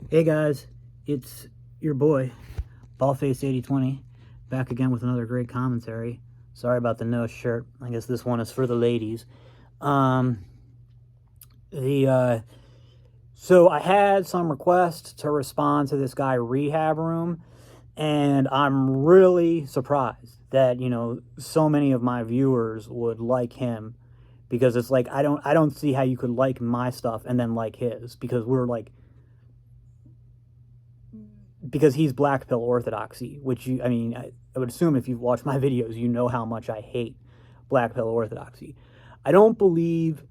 Hey guys, it's your boy, Ballface8020, back again with another great commentary. Sorry about the no shirt. I guess this one is for the ladies. Um, the so I had some requests to respond to this guy Rehab Room, and I'm really surprised that so many of my viewers would like him, because it's like I don't see how you could like my stuff and then like his, because he's black pill orthodoxy, which I would assume if you've watched my videos, you know how much I hate black pill orthodoxy. I don't believe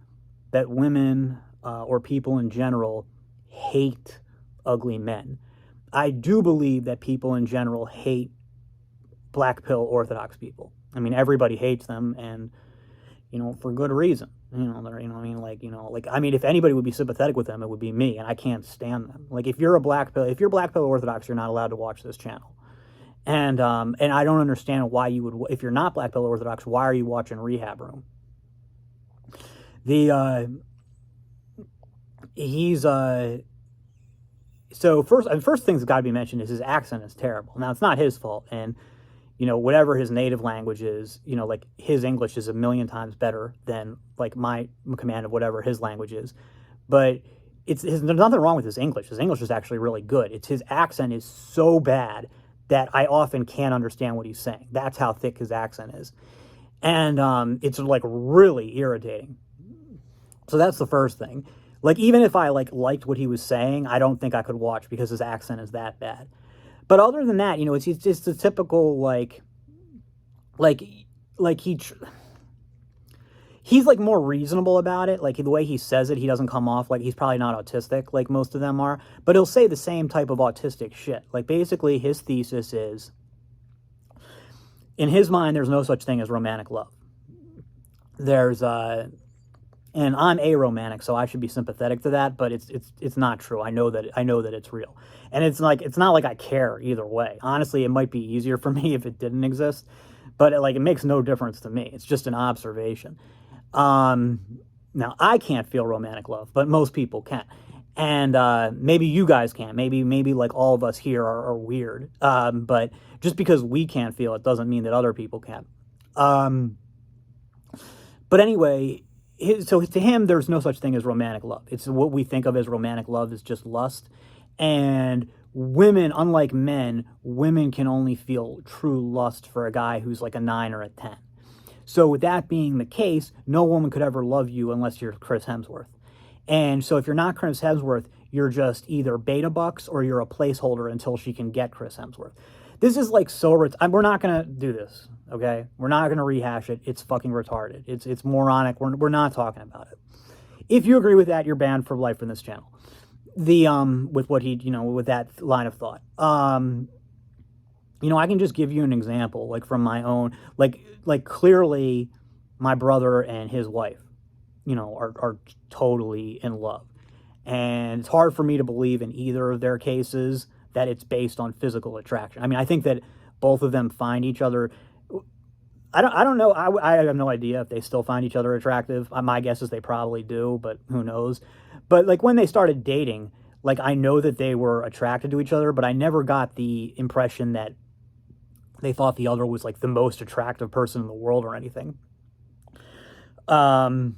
that women or people in general hate ugly men. I do believe that people in general hate black pill orthodox people. I mean, everybody hates them, and for good reason. If anybody would be sympathetic with them, it would be me, and I can't stand them. Like, if you're black pill orthodox, you're not allowed to watch this channel. And I don't understand why you would. If you're not black pill orthodox, why are you watching Rehab Room? He's so first things that got to be mentioned is his accent is terrible. Now, it's not his fault, and whatever his native language is, like, his English is a million times better than like my command of whatever his language is. But there's nothing wrong with his English. His English is actually really good. It's his accent is so bad that I often can't understand what he's saying. That's how thick his accent is. And it's like really irritating. So that's the first thing. Like, even if I liked what he was saying, I don't think I could watch because his accent is that bad. But other than that, it's just the typical he's like more reasonable about it. Like, the way he says it, he doesn't come off like he's probably not autistic like most of them are, but he'll say the same type of autistic shit. Like, basically his thesis is, in his mind, there's no such thing as romantic love. There's and I'm aromantic, so I should be sympathetic to that, but it's not true. I know that it's real. And it's not like I care either way. Honestly, it might be easier for me if it didn't exist, but it makes no difference to me. It's just an observation. Now, I can't feel romantic love, but most people can. And maybe you guys can. Maybe like all of us here are weird. But just because we can't feel it doesn't mean that other people can. But anyway, so to him, there's no such thing as romantic love. It's what we think of as romantic love is just lust. And women, unlike men, women can only feel true lust for a guy who's like a 9 or a 10. So with that being the case, no woman could ever love you unless you're Chris Hemsworth. And so if you're not Chris Hemsworth, you're just either beta bucks or you're a placeholder until she can get Chris Hemsworth. This is like so we're not going to do this, okay? We're not going to rehash it. It's fucking retarded. It's moronic. We're not talking about it. If you agree with that, you're banned for life from this channel. With what he, with that line of thought. I can just give you an example, like, from my own, like clearly my brother and his wife, are totally in love. And it's hard for me to believe in either of their cases that it's based on physical attraction. I mean, I think that both of them find each other. I don't know. I have no idea if they still find each other attractive. My guess is they probably do, but who knows? But like, when they started dating, like, I know that they were attracted to each other, but I never got the impression that they thought the other was like the most attractive person in the world or anything. And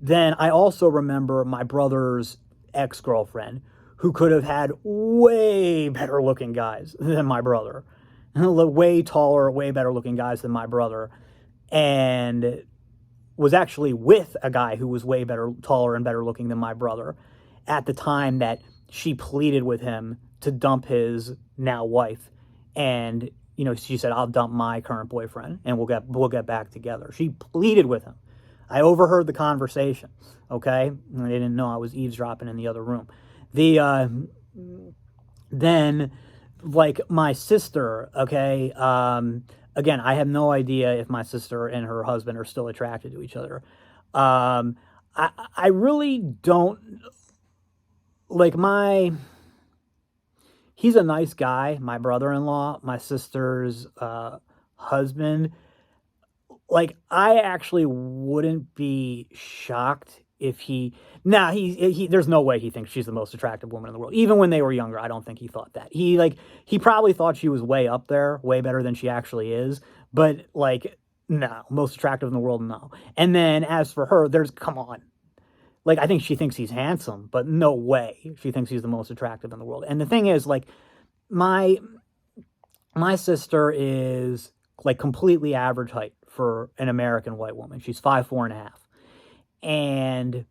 then I also remember my brother's ex-girlfriend, who could have had way better looking guys than my brother. Way taller, way better looking guys than my brother. And was actually with a guy who was way better, taller and better looking than my brother at the time that she pleaded with him to dump his now wife. And, she said, I'll dump my current boyfriend and we'll get back together. She pleaded with him. I overheard the conversation, okay? I didn't know I was eavesdropping in the other room. Then, like, my sister, okay? Again, I have no idea if my sister and her husband are still attracted to each other. I really don't, like, he's a nice guy, my brother-in-law, my sister's husband. Like, I actually wouldn't be shocked if he, there's no way he thinks she's the most attractive woman in the world. Even when they were younger, I don't think he thought that. He probably thought she was way up there, way better than she actually is. But like, no, most attractive in the world, no. And then as for her, come on. Like, I think she thinks he's handsome, but no way she thinks he's the most attractive in the world. And the thing is, like, my sister is like completely average height for an American white woman. She's 5'4.5", and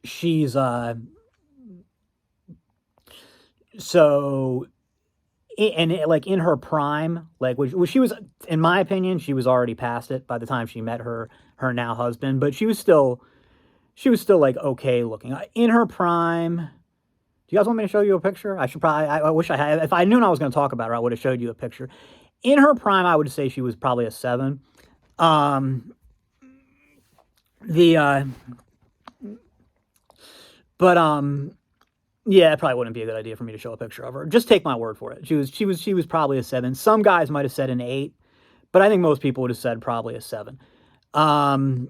she's so, and like in her prime, like she was, in my opinion, she was already past it by the time she met her now husband, but she was still like okay looking in her prime. Do you guys want me to show you a picture? I should probably, I wish I had, if I knew I was going to talk about her, I would have showed you a picture. In her prime, I would say she was probably a 7. Yeah, it probably wouldn't be a good idea for me to show a picture of her. Just take my word for it. She was probably a 7. Some guys might have said an 8, but I think most people would have said probably a 7. Problem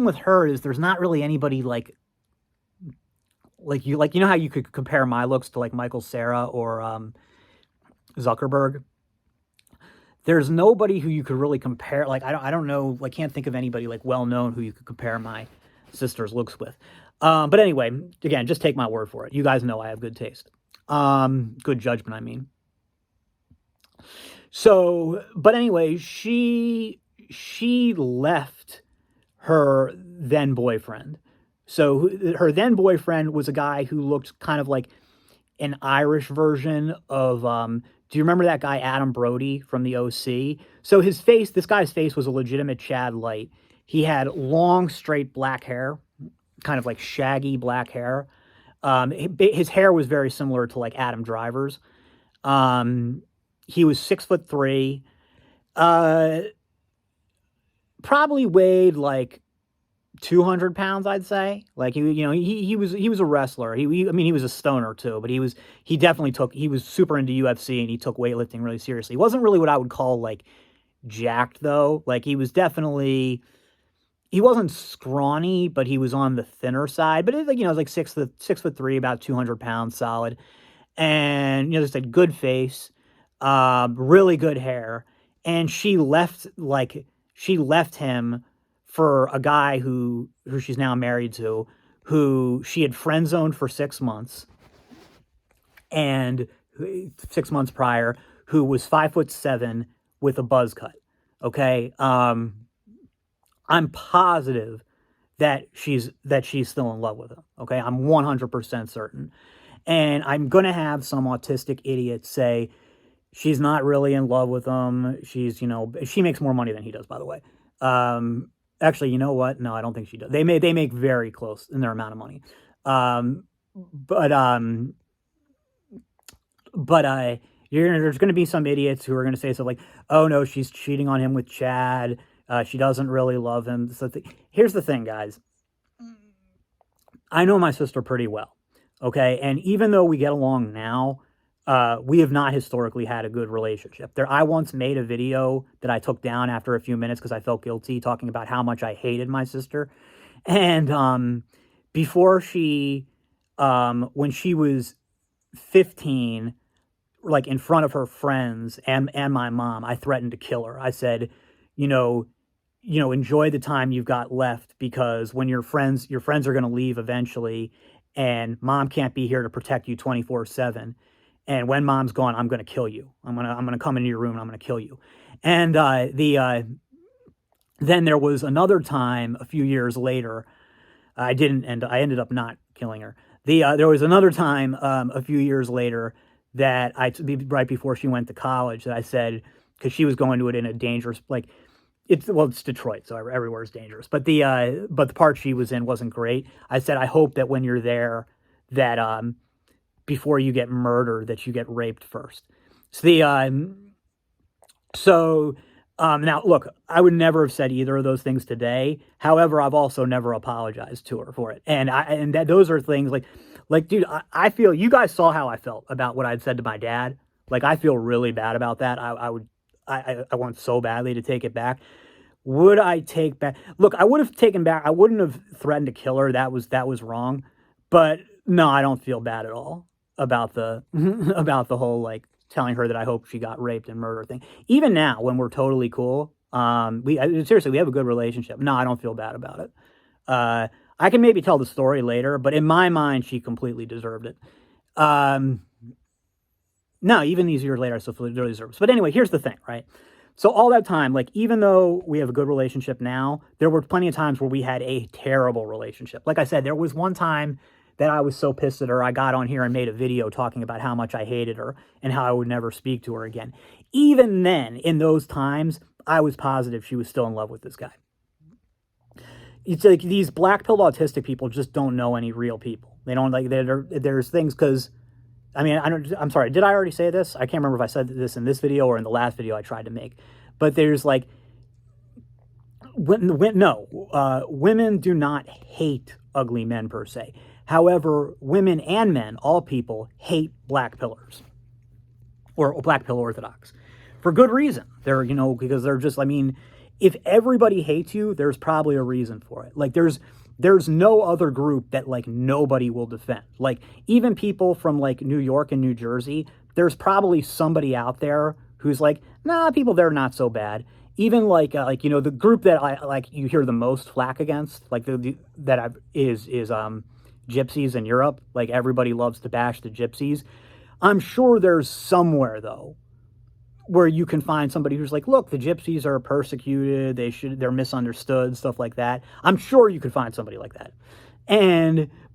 with her is there's not really anybody like you know how you could compare my looks to like Michael Cera or Zuckerberg. There's nobody who you could really compare. Like I don't know. I can't think of anybody like well known who you could compare my sister's looks with. But anyway, again, just take my word for it. You guys know I have good taste. Good judgment, I mean. So, but anyway, she left her then boyfriend. So her then boyfriend was a guy who looked kind of like an Irish version of, do you remember that guy Adam Brody from the OC? So this guy's face was a legitimate Chad Light. He had long, straight black hair, kind of like shaggy black hair. His hair was very similar to like Adam Driver's. He was 6'3", probably weighed like 200 pounds, I'd say. Like he was a wrestler. He was a stoner too, but he was super into UFC and he took weightlifting really seriously. He wasn't really what I would call like jacked though. Like he wasn't scrawny, but he was on the thinner side. But it was like 6'3", about 200 pounds solid, and just a good face, really good hair. And she left him for a guy who she's now married to, who she had friend zoned for 6 months, and 6 months prior, who was 5'7" with a buzz cut. Okay. I'm positive that she's still in love with him. Okay. I'm 100% certain. And I'm going to have some autistic idiot say she's not really in love with him. She makes more money than he does, by the way. Actually, you know what? No, I don't think she does. They make very close in their amount of money. There's going to be some idiots who are going to say something like, oh no, she's cheating on him with Chad. She doesn't really love him. So here's the thing, guys. I know my sister pretty well. Okay. And even though we get along now, we have not historically had a good relationship. I once made a video that I took down after a few minutes because I felt guilty, talking about how much I hated my sister. And before when she was 15, like in front of her friends and my mom, I threatened to kill her. I said, enjoy the time you've got left, because when your friends are going to leave eventually, and mom can't be here to protect you 24/7. And when mom's gone, I'm going to kill you. I'm going to come into your room and I'm going to kill you. And then there was another time a few years later. I ended up not killing her. There was another time a few years later that right before she went to college, that I said, because she was going to it in a dangerous, like, it's Detroit, so everywhere is dangerous. But the part she was in wasn't great. I said, I hope that when you're there, that before you get murdered, that you get raped first. So now look, I would never have said either of those things today. However, I've also never apologized to her for it. And those are things like, dude, I feel, you guys saw how I felt about what I'd said to my dad. Like, I feel really bad about that. I want so badly to take it back. Would I take back? Look, I would have taken back. I wouldn't have threatened to kill her. That was wrong. But no, I don't feel bad at all about the about the whole like telling her that I hope she got raped and murdered thing. Even now, when we're totally cool, seriously, we have a good relationship. No, I don't feel bad about it. I can maybe tell the story later, but in my mind, she completely deserved it. No, even these years later, I still feel it really deserves. But anyway, here's the thing, right? So all that time, like, even though we have a good relationship now, there were plenty of times where we had a terrible relationship. Like I said, there was one time that I was so pissed at her, I got on here and made a video talking about how much I hated her and how I would never speak to her again. Even then, in those times, I was positive she was still in love with this guy. It's like these black-pilled autistic people just don't know any real people. They don't like, there's things because... I mean, I'm sorry, did I already say this? I can't remember if I said this in this video or in the last video I tried to make. But there's like, women do not hate ugly men per se. However, women and men, all people, hate black pillars or black pill orthodox for good reason. They're, because they're just, I mean, if everybody hates you, there's probably a reason for it. Like there's no other group that like nobody will defend. Like even people from like New York and New Jersey, there's probably somebody out there who's like, nah, people there are not so bad. Even like the group that I like you hear the most flack against, like is gypsies in Europe. Like everybody loves to bash the gypsies. I'm sure there's somewhere though where you can find somebody who's like, look, the gypsies are persecuted, they're misunderstood, stuff like that. I'm sure you could find somebody like that.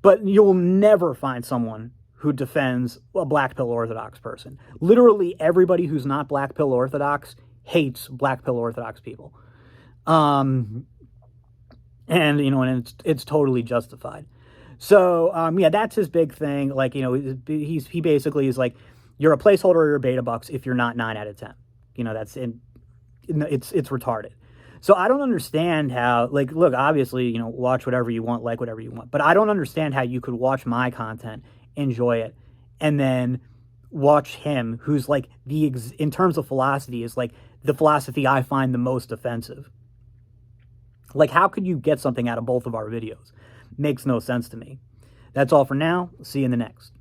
But you'll never find someone who defends a black pill orthodox person. Literally everybody who's not black pill orthodox hates black pill orthodox people. And it's totally justified. So, yeah, that's his big thing. Like, he basically is like, you're a placeholder or you're a beta bucks if you're not 9 out of 10. It's retarded. So I don't understand how, like, look, obviously, watch whatever you want, like whatever you want. But I don't understand how you could watch my content, enjoy it, and then watch him, who's like in terms of philosophy, is like the philosophy I find the most offensive. Like, how could you get something out of both of our videos? Makes no sense to me. That's all for now. See you in the next.